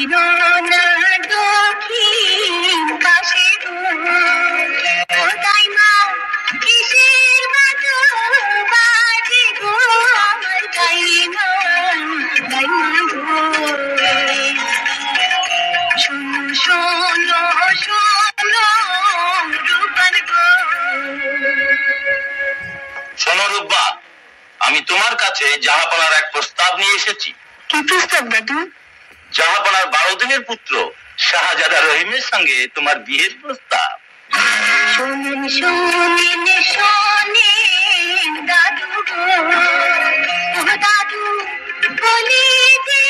না দক্ষিণ পাশে তাই মা কিসের বাজো বাজে গো আমার তাই মা শোনো শোনো শোনো রূপার গো। শোনো রূপা, আমি তোমার কাছে জাহাপনার এক প্রস্তাব নিয়ে এসেছি। কি প্রস্তাব দাদু? জাহাপনার 12 দিনের পুত্র শাহজাদা রহিমের সঙ্গে তোমার বিয়ের প্রস্তাব। শোনেন শোনেন শোনেন দাদু গো, ও দাদু বলি যে